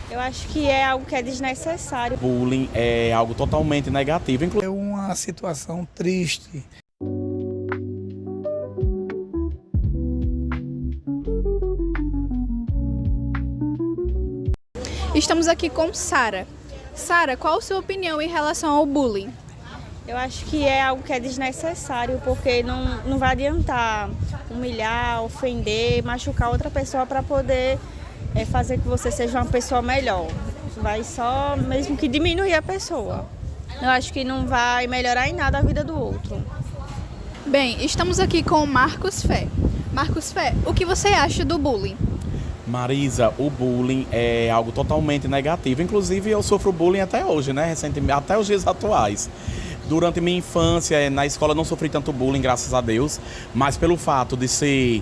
Eu acho que é algo que é desnecessário. Bullying é algo totalmente negativo. É uma situação triste. Estamos aqui com Sara. Sara, qual a sua opinião em relação ao bullying? Eu acho que é algo que é desnecessário, porque não vai adiantar humilhar, ofender, machucar outra pessoa para poder fazer que você seja uma pessoa melhor. Vai só mesmo que diminuir a pessoa. Eu acho que não vai melhorar em nada a vida do outro. Bem, estamos aqui com o Marcos Fé. Marcos Fé, o que você acha do bullying? Marisa, o bullying é algo totalmente negativo. Inclusive, eu sofro bullying até hoje, né? Recentemente, até os dias atuais. Durante minha infância, na escola não sofri tanto bullying, graças a Deus. Mas pelo fato de ser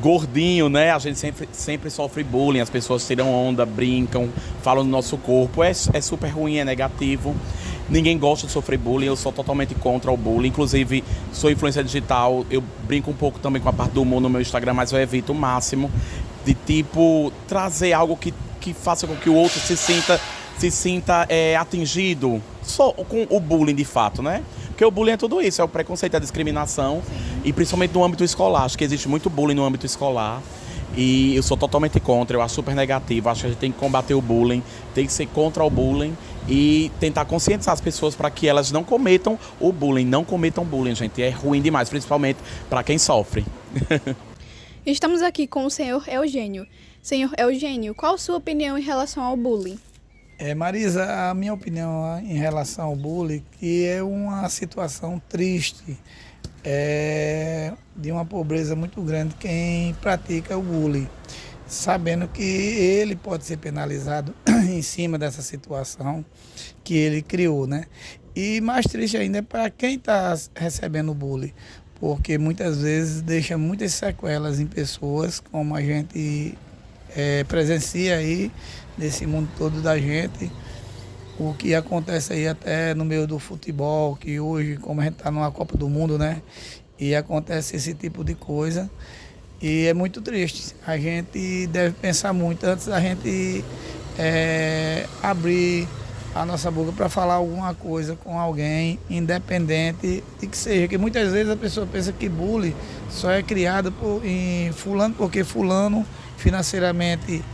gordinho, né? A gente sempre sofre bullying. As pessoas tiram onda, brincam, falam do nosso corpo. É super ruim, é negativo. Ninguém gosta de sofrer bullying, eu sou totalmente contra o bullying. Inclusive, sou influência digital, eu brinco um pouco também com a parte do humor no meu Instagram, mas eu evito o máximo de, tipo, trazer algo que faça com que o outro se sinta atingido só com o bullying de fato, né? Porque o bullying é tudo isso, é o preconceito, a discriminação. E principalmente no âmbito escolar, acho que existe muito bullying no âmbito escolar. E eu sou totalmente contra, eu acho super negativo, acho que a gente tem que combater o bullying, tem que ser contra o bullying e tentar conscientizar as pessoas para que elas não cometam o bullying, não cometam bullying, gente, é ruim demais, principalmente para quem sofre. Estamos aqui com o senhor Eugênio. Senhor Eugênio, qual a sua opinião em relação ao bullying? Marisa, a minha opinião em relação ao bullying, que é uma situação triste, de uma pobreza muito grande quem pratica o bullying, sabendo que ele pode ser penalizado em cima dessa situação que ele criou, né? E mais triste ainda é para quem está recebendo o bullying, porque muitas vezes deixa muitas sequelas em pessoas, como a gente presencia aí nesse mundo todo da gente, o que acontece aí até no meio do futebol, que hoje, como a gente está numa Copa do Mundo, né? E acontece esse tipo de coisa. E é muito triste. A gente deve pensar muito antes da gente abrir a nossa boca para falar alguma coisa com alguém, independente de que seja. Que muitas vezes a pessoa pensa que bullying só é criado em fulano, porque fulano financeiramente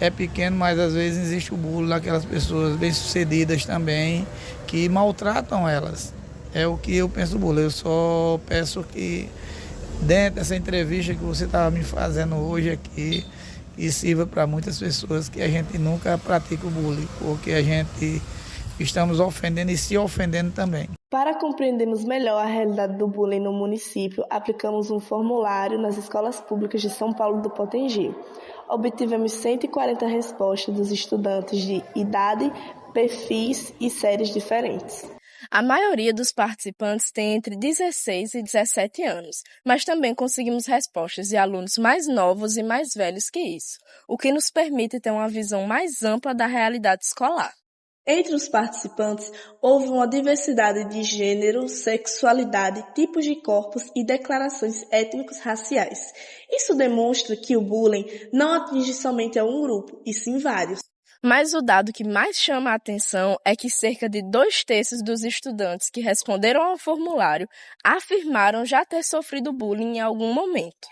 é pequeno, mas às vezes existe o bullying daquelas pessoas bem-sucedidas também, que maltratam elas. É o que eu penso do bullying. Eu só peço que dentro dessa entrevista que você estava me fazendo hoje aqui, e sirva para muitas pessoas que a gente nunca pratica o bullying, porque a gente estamos ofendendo e se ofendendo também. Para compreendermos melhor a realidade do bullying no município, aplicamos um formulário nas escolas públicas de São Paulo do Potengi. Obtivemos 140 respostas dos estudantes de idade, perfis e séries diferentes. A maioria dos participantes tem entre 16 e 17 anos, mas também conseguimos respostas de alunos mais novos e mais velhos que isso, o que nos permite ter uma visão mais ampla da realidade escolar. Entre os participantes, houve uma diversidade de gênero, sexualidade, tipos de corpos e declarações étnicos raciais. Isso demonstra que o bullying não atinge somente a um grupo, e sim vários. Mas o dado que mais chama a atenção é que cerca de 2/3 dos estudantes que responderam ao formulário afirmaram já ter sofrido bullying em algum momento.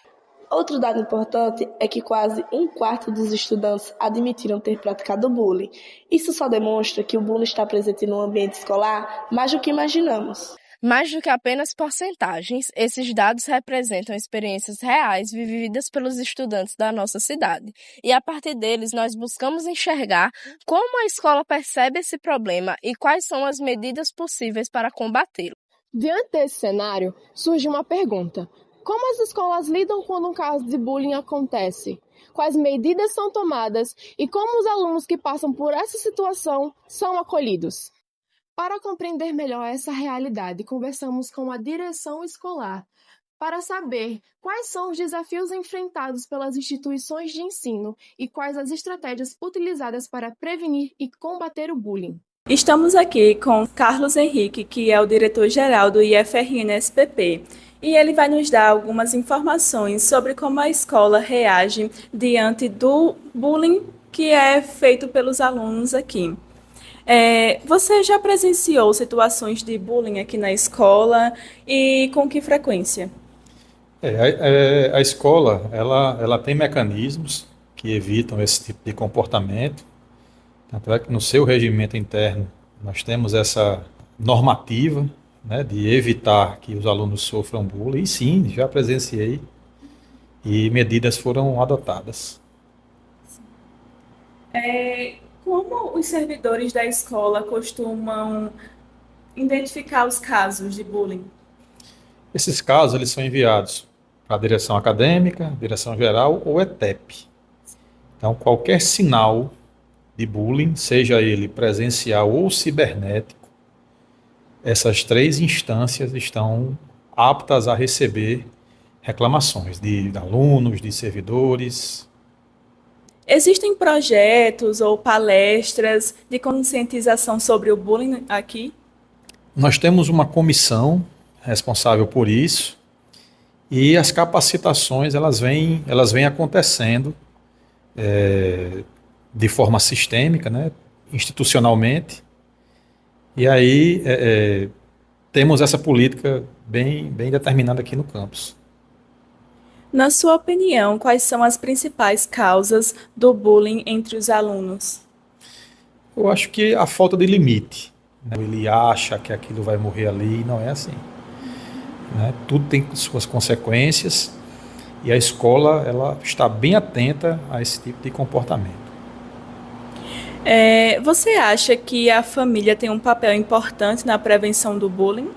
Outro dado importante é que quase 1/4 dos estudantes admitiram ter praticado bullying. Isso só demonstra que o bullying está presente no ambiente escolar mais do que imaginamos. Mais do que apenas porcentagens, esses dados representam experiências reais vividas pelos estudantes da nossa cidade. E a partir deles, nós buscamos enxergar como a escola percebe esse problema e quais são as medidas possíveis para combatê-lo. Diante desse cenário, surge uma pergunta. Como as escolas lidam quando um caso de bullying acontece? Quais medidas são tomadas e como os alunos que passam por essa situação são acolhidos? Para compreender melhor essa realidade, conversamos com a direção escolar para saber quais são os desafios enfrentados pelas instituições de ensino e quais as estratégias utilizadas para prevenir e combater o bullying. Estamos aqui com Carlos Henrique, que é o diretor-geral do IFRN-SPP, e ele vai nos dar algumas informações sobre como a escola reage diante do bullying que é feito pelos alunos aqui. Você já presenciou situações de bullying aqui na escola e com que frequência? A escola, ela tem mecanismos que evitam esse tipo de comportamento. Tanto é que no seu regimento interno nós temos essa normativa, né, de evitar que os alunos sofram bullying. E sim, já presenciei e medidas foram adotadas. Como os servidores da escola costumam identificar os casos de bullying? Esses casos eles são enviados para a direção acadêmica, direção geral ou ETEP. Então, qualquer sinal de bullying, seja ele presencial ou cibernético, essas 3 instâncias estão aptas a receber reclamações de alunos, de servidores. Existem projetos ou palestras de conscientização sobre o bullying aqui? Nós temos uma comissão responsável por isso e as capacitações elas vêm acontecendo de forma sistêmica, né, institucionalmente, e aí temos essa política bem determinada aqui no campus. Na sua opinião, quais são as principais causas do bullying entre os alunos? Eu acho que a falta de limite, né? Ele acha que aquilo vai morrer ali e não é assim, né? Tudo tem suas consequências e a escola ela está bem atenta a esse tipo de comportamento. Você acha que a família tem um papel importante na prevenção do bullying?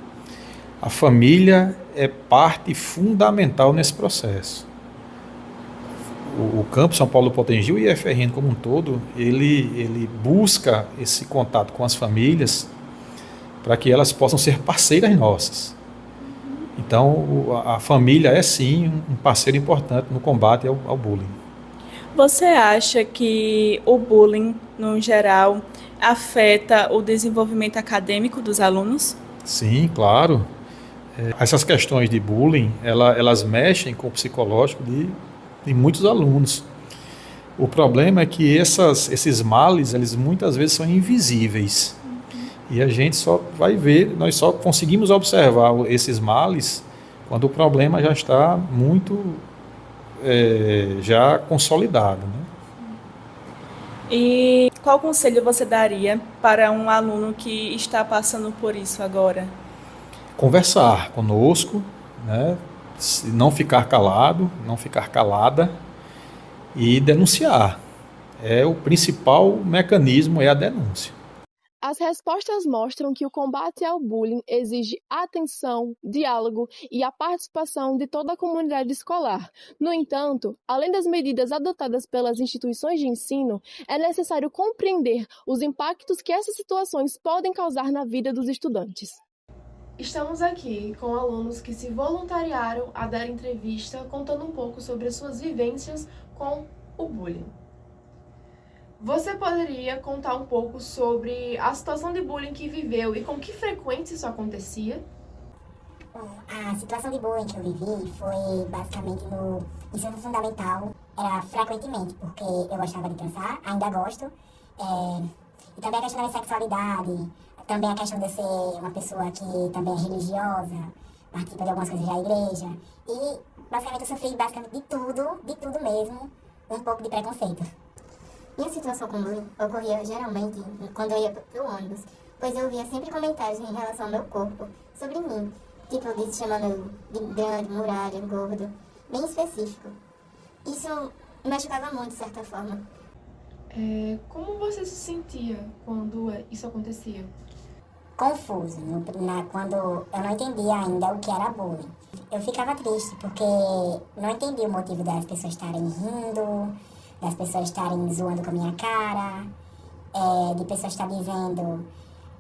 A família é parte fundamental nesse processo. O Campus São Paulo do Potengi, o IFRN como um todo, ele busca esse contato com as famílias para que elas possam ser parceiras nossas. Então, a família é sim um parceiro importante no combate ao bullying. Você acha que o bullying, no geral, afeta o desenvolvimento acadêmico dos alunos? Sim, claro. Essas questões de bullying, elas mexem com o psicológico de muitos alunos. O problema é que esses males, eles muitas vezes são invisíveis. E a gente só vai ver, nós só conseguimos observar esses males quando o problema já está muito já consolidado, né? E qual conselho você daria para um aluno que está passando por isso agora? Conversar conosco, né? Não ficar calado, não ficar calada e denunciar. O principal mecanismo é a denúncia. As respostas mostram que o combate ao bullying exige atenção, diálogo e a participação de toda a comunidade escolar. No entanto, além das medidas adotadas pelas instituições de ensino, é necessário compreender os impactos que essas situações podem causar na vida dos estudantes. Estamos aqui com alunos que se voluntariaram a dar entrevista contando um pouco sobre as suas vivências com o bullying. Você poderia contar um pouco sobre a situação de bullying que viveu e com que frequência isso acontecia? Bom, a situação de bullying que eu vivi foi basicamente no ensino fundamental. Era frequentemente, porque eu gostava de dançar, ainda gosto. E também a questão da sexualidade, também a questão de ser uma pessoa que também é religiosa, participa de algumas coisas da igreja. E basicamente eu sofri de tudo mesmo, um pouco de preconceito. Minha situação com bullying ocorria geralmente quando eu ia pro ônibus, pois eu ouvia sempre comentários em relação ao meu corpo, sobre mim, tipo de chamando de grande, muralha, gordo, bem específico. Isso me machucava muito, de certa forma. Como você se sentia quando isso acontecia? Confuso, quando eu não entendia ainda o que era bullying. Eu ficava triste porque não entendia o motivo das pessoas estarem rindo, das pessoas estarem zoando com a minha cara, de pessoas estarem dizendo,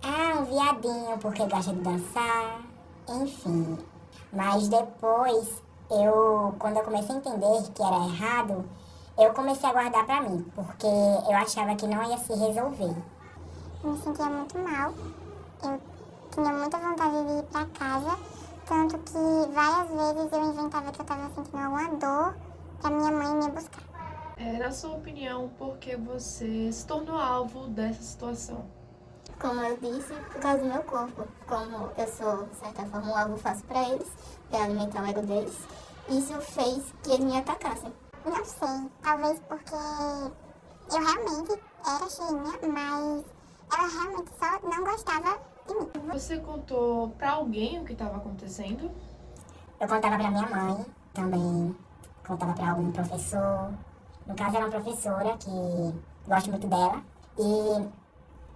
um viadinho porque gosta de dançar, enfim. Mas depois, quando eu comecei a entender que era errado, eu comecei a guardar pra mim, porque eu achava que não ia se resolver. Eu me sentia muito mal, eu tinha muita vontade de ir pra casa, tanto que várias vezes eu inventava que eu estava sentindo alguma dor pra minha mãe me buscar. Na sua opinião, por que você se tornou alvo dessa situação? Como eu disse, por causa do meu corpo. Como eu sou, de certa forma, um alvo fácil para eles, para alimentar o ego deles, isso fez que eles me atacassem. Não sei, talvez porque eu realmente era cheinha, mas ela realmente só não gostava de mim. Você contou pra alguém o que estava acontecendo? Eu contava pra minha mãe, também contava pra algum professor. No caso, era uma professora que gosto muito dela. E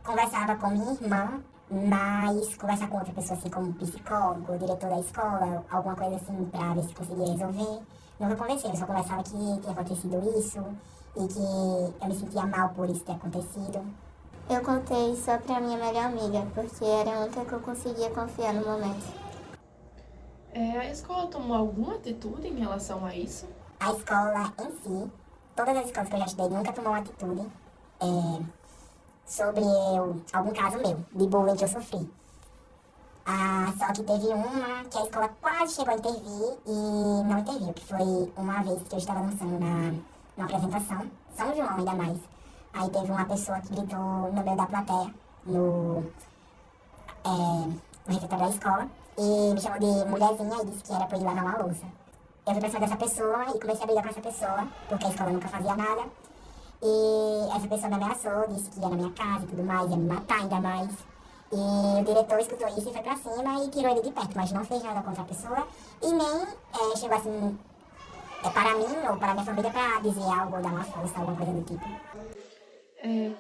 conversava com minha irmã, mas conversar com outra pessoa, assim, como psicólogo, diretor da escola, alguma coisa assim, pra ver se conseguia resolver. Nunca conversei, eu só conversava que tinha acontecido isso e que eu me sentia mal por isso ter acontecido. Eu contei só pra minha melhor amiga, porque era a única que eu conseguia confiar no momento. A escola tomou alguma atitude em relação a isso? A escola em si, todas as escolas que eu já estudei nunca tomou uma atitude sobre algum caso meu, de bullying que eu sofri. Só que teve uma que a escola quase chegou a intervir e não interviu, que foi uma vez que eu estava dançando numa apresentação, São João ainda mais. Aí teve uma pessoa que gritou no meio da plateia, no refeitório da escola, e me chamou de mulherzinha e disse que era pra eu ir lavar uma louça. Eu fui pra cima dessa pessoa e comecei a brigar com essa pessoa, porque a escola nunca fazia nada. E essa pessoa me ameaçou, disse que ia na minha casa e tudo mais, ia me matar ainda mais. E o diretor escutou isso e foi pra cima e tirou ele de perto, mas não fez nada contra a pessoa e nem chegou assim para mim ou para minha família pra dizer algo ou dar uma força, alguma coisa do tipo.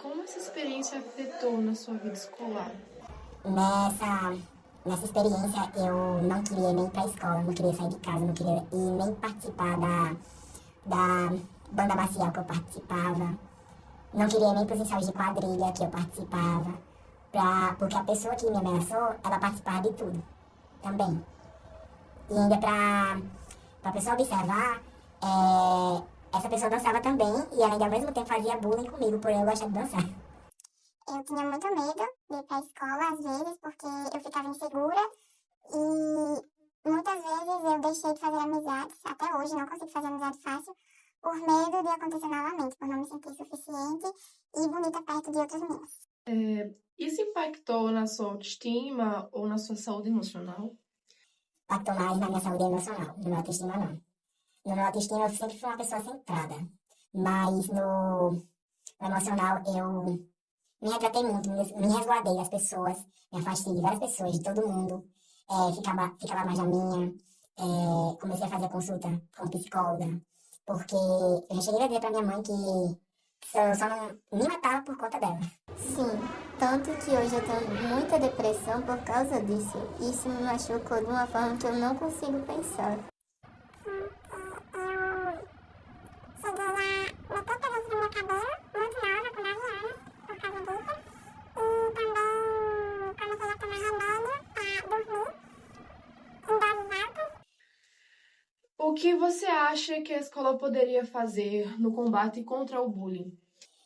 Como essa experiência afetou na sua vida escolar? Nessa experiência eu não queria nem ir pra escola, não queria sair de casa, não queria ir nem participar da banda marcial que eu participava, não queria nem pros ensaios de quadrilha que eu participava, porque a pessoa que me ameaçou, ela participava de tudo, também. E ainda pra pessoa observar, essa pessoa dançava também e ela ainda ao mesmo tempo fazia bullying comigo por eu gostar de dançar. Eu tinha muito medo de ir pra escola, às vezes, porque eu ficava insegura e muitas vezes eu deixei de fazer amizades, até hoje não consigo fazer amizade fácil, por medo de acontecer novamente, por não me sentir suficiente e bonita perto de outros meninos. Isso impactou na sua autoestima ou na sua saúde emocional? Impactou mais na minha saúde emocional, no meu autoestima não. No meu autoestima eu sempre fui uma pessoa centrada, mas no emocional eu me retratei muito, me resguardei das pessoas, me afastei de várias pessoas, de todo mundo, ficava mais na minha, comecei a fazer consulta com psicóloga, porque eu já cheguei a dizer pra minha mãe que eu só não me matava por conta dela. Sim, tanto que hoje eu tenho muita depressão por causa disso. Isso me machucou de uma forma que eu não consigo pensar. Cheguei a meter pedaço na minha cadeira, muito nova, com 9 anos, por causa disso. E também comecei a tomar remédio pra dormir, em doses altas. O que você acha que a escola poderia fazer no combate contra o bullying?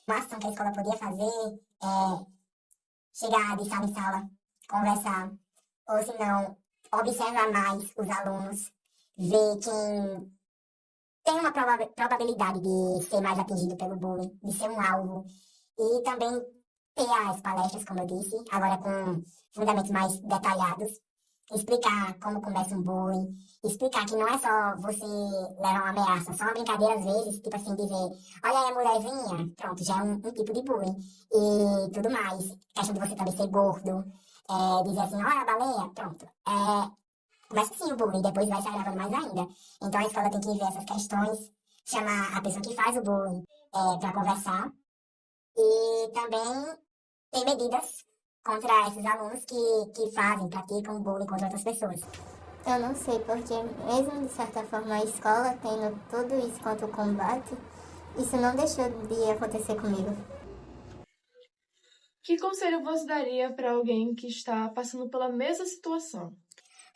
Uma ação que a escola podia fazer é chegar de sala em sala, conversar, ou se não, observar mais os alunos, ver quem tem uma probabilidade de ser mais atingido pelo bullying, de ser um alvo, e também ter as palestras, como eu disse, agora com fundamentos mais detalhados, explicar como começa um bullying, explicar que não é só você levar uma ameaça, só uma brincadeira às vezes, tipo assim, dizer, olha aí a mulherzinha, pronto, já é um tipo de bullying, e tudo mais, questão de você também ser gordo, dizer assim, olha a baleia, pronto, começa assim o bullying, depois vai se agravando mais ainda, então a escola tem que ver essas questões, chamar a pessoa que faz o bullying para conversar, e também ter medidas contra esses alunos que praticam bullying contra outras pessoas. Eu não sei, porque mesmo de certa forma a escola tendo tudo isso contra o combate, isso não deixou de acontecer comigo. Que conselho você daria para alguém que está passando pela mesma situação?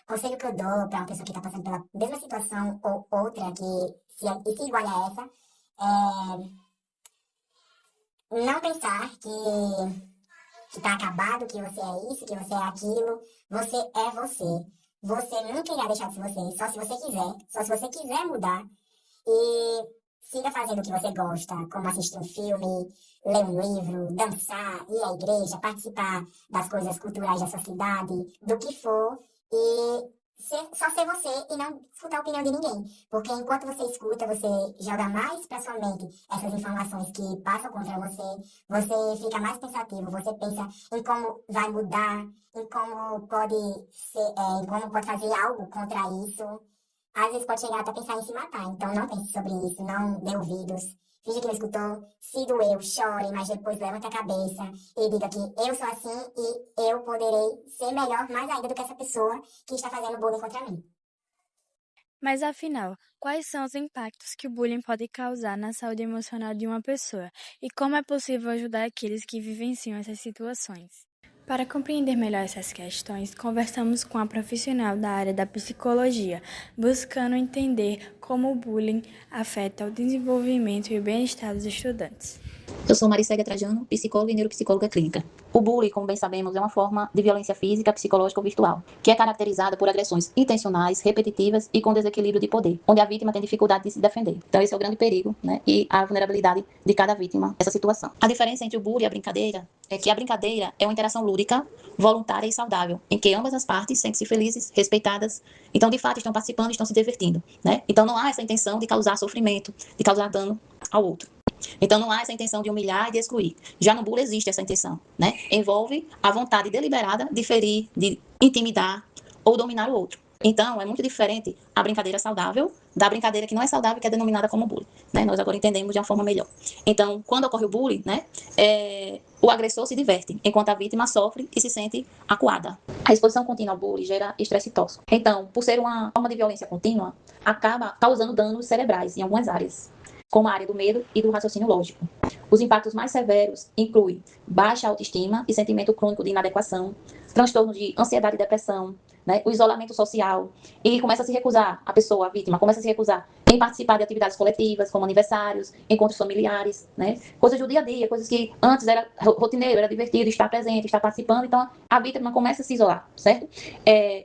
O conselho que eu dou para uma pessoa que está passando pela mesma situação ou outra que se iguale a essa é não pensar que tá acabado, que você é isso, que você é aquilo. Você é você. Você nunca irá deixar de ser você, só se você quiser. Só se você quiser mudar. E siga fazendo o que você gosta, como assistir um filme, ler um livro, dançar, ir à igreja, participar das coisas culturais da sua cidade, do que for, e só ser você e não escutar a opinião de ninguém. Porque enquanto você escuta, você joga mais para sua mente essas informações que passam contra você, você fica mais pensativo, você pensa em como vai mudar, em como pode ser, em como pode fazer algo contra isso. Às vezes pode chegar até pensar em se matar, então não pense sobre isso, não dê ouvidos. Finge que não escutou, se doeu, chore, mas depois levante a cabeça e diga que eu sou assim e eu poderei ser melhor mais ainda do que essa pessoa que está fazendo bullying contra mim. Mas afinal, quais são os impactos que o bullying pode causar na saúde emocional de uma pessoa e como é possível ajudar aqueles que vivenciam essas situações? Para compreender melhor essas questões, conversamos com a profissional da área da psicologia, buscando entender como o bullying afeta o desenvolvimento e o bem-estar dos estudantes. Eu sou Maricélia Trajano, psicóloga e neuropsicóloga clínica. O bullying, como bem sabemos, é uma forma de violência física, psicológica ou virtual, que é caracterizada por agressões intencionais, repetitivas e com desequilíbrio de poder, onde a vítima tem dificuldade de se defender. Então esse é o grande perigo, né, e a vulnerabilidade de cada vítima nessa situação. A diferença entre o bullying e a brincadeira é que a brincadeira é uma interação lúdica, voluntária e saudável, em que ambas as partes sentem-se felizes, respeitadas, então de fato estão participando e estão se divertindo, né? Então não há essa intenção de causar sofrimento, de causar dano ao outro. Então não há essa intenção de humilhar e de excluir. Já no bullying existe essa intenção, né? Envolve a vontade deliberada de ferir, de intimidar ou dominar o outro. Então é muito diferente a brincadeira saudável da brincadeira que não é saudável, que é denominada como bullying, né? Nós agora entendemos de uma forma melhor. Então, quando ocorre o bullying, né, o agressor se diverte, enquanto a vítima sofre e se sente acuada. A exposição contínua ao bullying gera estresse tóxico. Então, por ser uma forma de violência contínua, acaba causando danos cerebrais em algumas áreas, como a área do medo e do raciocínio lógico. Os impactos mais severos incluem baixa autoestima e sentimento crônico de inadequação, transtornos de ansiedade e depressão, né, o isolamento social, e começa a se recusar, a vítima, começa a se recusar em participar de atividades coletivas, como aniversários, encontros familiares, né, coisas do dia a dia, coisas que antes era rotineiro, era divertido, estar presente, estar participando, então a vítima começa a se isolar, certo?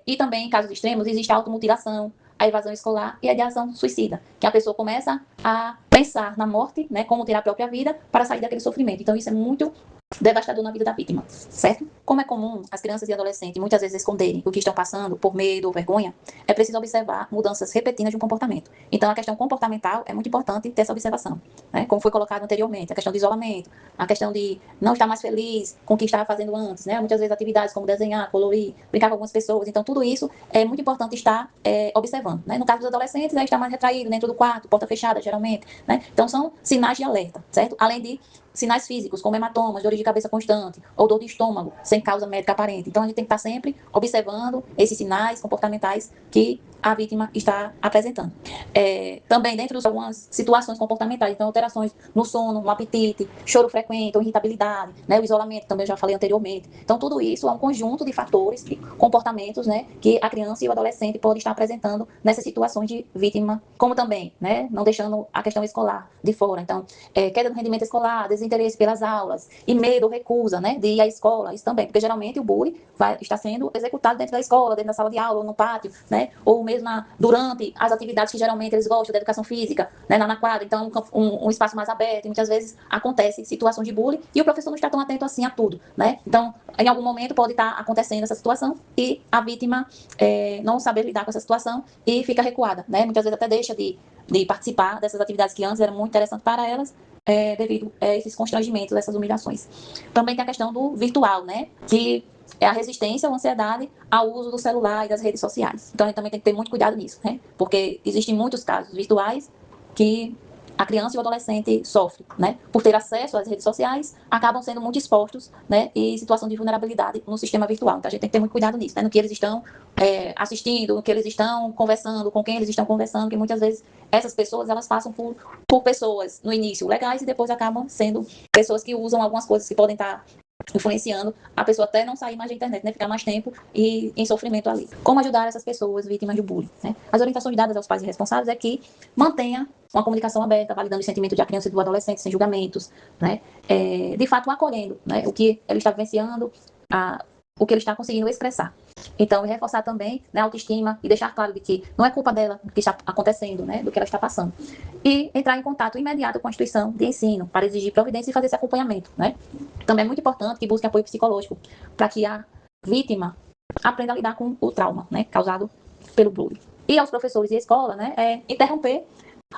E também, em casos extremos, existe a automutilação, a evasão escolar e a ideação suicida, que a pessoa começa a pensar na morte, né, como ter a própria vida para sair daquele sofrimento. Então isso é muito devastador na vida da vítima, certo? Como é comum as crianças e adolescentes muitas vezes esconderem o que estão passando por medo ou vergonha, é preciso observar mudanças repetidas de um comportamento. Então a questão comportamental é muito importante ter essa observação, né? Como foi colocado anteriormente, a questão de isolamento, a questão de não estar mais feliz com o que estava fazendo antes, né? Muitas vezes atividades como desenhar, colorir, brincar com algumas pessoas, então tudo isso é muito importante estar observando, né? No caso dos adolescentes, está mais retraído dentro do quarto, porta fechada geralmente, né? Então são sinais de alerta, certo? Além de sinais físicos, como hematomas, dores de cabeça constante, ou dor de estômago, sem causa médica aparente. Então, a gente tem que estar sempre observando esses sinais comportamentais que a vítima está apresentando. Também, dentro de algumas situações comportamentais, então, alterações no sono, no apetite, choro frequente, ou irritabilidade, né, o isolamento, também eu já falei anteriormente. Então, tudo isso é um conjunto de fatores, de comportamentos, né, que a criança e o adolescente podem estar apresentando nessas situações de vítima, como também, né, não deixando a questão escolar de fora. Então, queda no rendimento escolar, desinteresse pelas aulas, e medo ou recusa, né, de ir à escola, isso também, porque geralmente o bullying está sendo executado dentro da escola, dentro da sala de aula, ou no pátio, né, ou mesmo durante as atividades que geralmente eles gostam, da educação física, né, na quadra, então um espaço mais aberto, e muitas vezes acontece situações de bullying, e o professor não está tão atento assim a tudo, né, então em algum momento pode estar acontecendo essa situação, e a vítima não saber lidar com essa situação, e fica recuada, né, muitas vezes até deixa de participar dessas atividades que antes eram muito interessantes para elas, devido a esses constrangimentos, essas humilhações. Também tem a questão do virtual, né, que é a resistência ou ansiedade ao uso do celular e das redes sociais. Então, a gente também tem que ter muito cuidado nisso, né, porque existem muitos casos virtuais que a criança e o adolescente sofrem, né, por ter acesso às redes sociais, acabam sendo muito expostos, né, em situação de vulnerabilidade no sistema virtual. Então, a gente tem que ter muito cuidado nisso, né, no que eles estão assistindo, no que eles estão conversando, com quem eles estão conversando, que muitas vezes essas pessoas, elas passam por pessoas, no início, legais, e depois acabam sendo pessoas que usam algumas coisas que podem estar influenciando a pessoa até não sair mais da internet, né, ficar mais tempo e em sofrimento ali. Como ajudar essas pessoas vítimas de bullying, né? As orientações dadas aos pais responsáveis é que mantenha uma comunicação aberta, validando o sentimento da criança e do adolescente, sem julgamentos, né? De fato, acolhendo, né, o que ele está vivenciando, o que ele está conseguindo expressar. Então, reforçar também, né, a autoestima e deixar claro de que não é culpa dela do que está acontecendo, né, do que ela está passando. E entrar em contato imediato com a instituição de ensino para exigir providência e fazer esse acompanhamento, né. Também é muito importante que busque apoio psicológico para que a vítima aprenda a lidar com o trauma, né, causado pelo bullying. E aos professores e à escola, né, interromper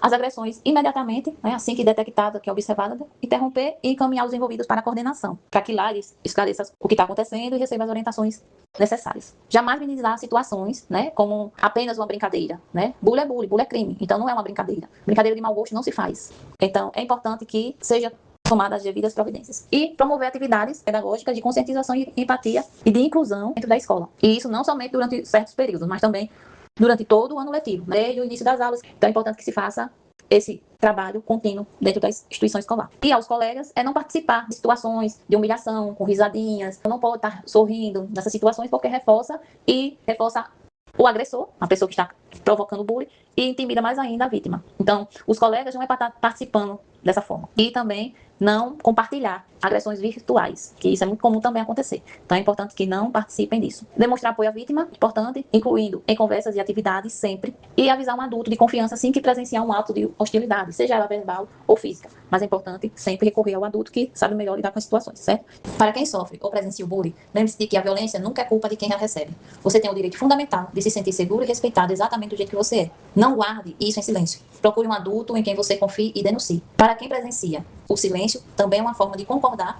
as agressões imediatamente, né, assim que detectada, que é observada, interromper e encaminhar os envolvidos para a coordenação, para que lá eles esclareçam o que está acontecendo e recebam as orientações necessárias. Jamais minimizar situações, né, como apenas uma brincadeira, né? Bullying é crime, então não é uma brincadeira. Brincadeira de mau gosto não se faz. Então é importante que seja tomadas as devidas providências. E promover atividades pedagógicas de conscientização e empatia e de inclusão dentro da escola. E isso não somente durante certos períodos, mas também durante todo o ano letivo, desde o início das aulas. Então é importante que se faça esse trabalho contínuo dentro da instituição escolar. E aos colegas é não participar de situações de humilhação, com risadinhas. Não pode estar sorrindo nessas situações porque reforça o agressor, a pessoa que está provocando bullying, e intimida mais ainda a vítima. Então, os colegas não é para estar participando dessa forma. E também não compartilhar agressões virtuais, que isso é muito comum também acontecer. Então é importante que não participem disso. Demonstrar apoio à vítima, importante, incluindo em conversas e atividades sempre, e avisar um adulto de confiança assim que presenciar um ato de hostilidade, seja ela verbal ou física. Mas é importante sempre recorrer ao adulto que sabe melhor lidar com as situações, certo? Para quem sofre ou presencia o bullying, lembre-se de que a violência nunca é culpa de quem a recebe. Você tem o direito fundamental de se sentir seguro e respeitado exatamente do jeito que você é. Não guarde isso em silêncio. Procure um adulto em quem você confie e denuncie. Para quem presencia o silêncio, também é uma forma de concordar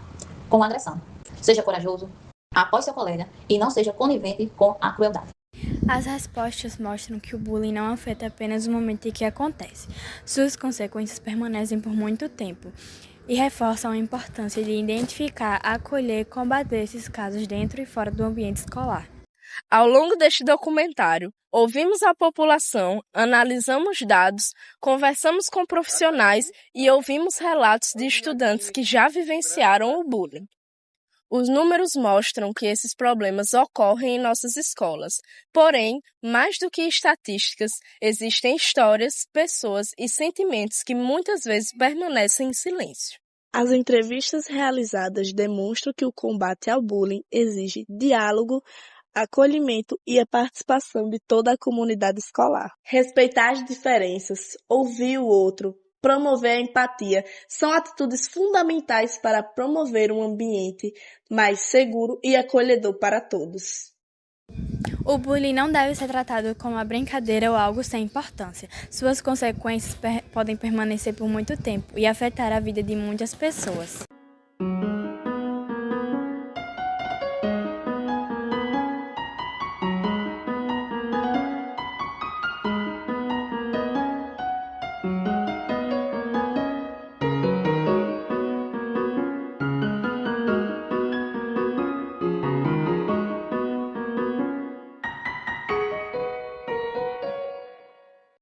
com a agressão. Seja corajoso, apoie seu colega e não seja conivente com a crueldade. As respostas mostram que o bullying não afeta apenas o momento em que acontece. Suas consequências permanecem por muito tempo e reforçam a importância de identificar, acolher e combater esses casos dentro e fora do ambiente escolar. Ao longo deste documentário, ouvimos a população, analisamos dados, conversamos com profissionais e ouvimos relatos de estudantes que já vivenciaram o bullying. Os números mostram que esses problemas ocorrem em nossas escolas. Porém, mais do que estatísticas, existem histórias, pessoas e sentimentos que muitas vezes permanecem em silêncio. As entrevistas realizadas demonstram que o combate ao bullying exige diálogo, acolhimento e a participação de toda a comunidade escolar. Respeitar as diferenças, ouvir o outro, promover a empatia são atitudes fundamentais para promover um ambiente mais seguro e acolhedor para todos. O bullying não deve ser tratado como uma brincadeira ou algo sem importância. Suas consequências podem permanecer por muito tempo e afetar a vida de muitas pessoas.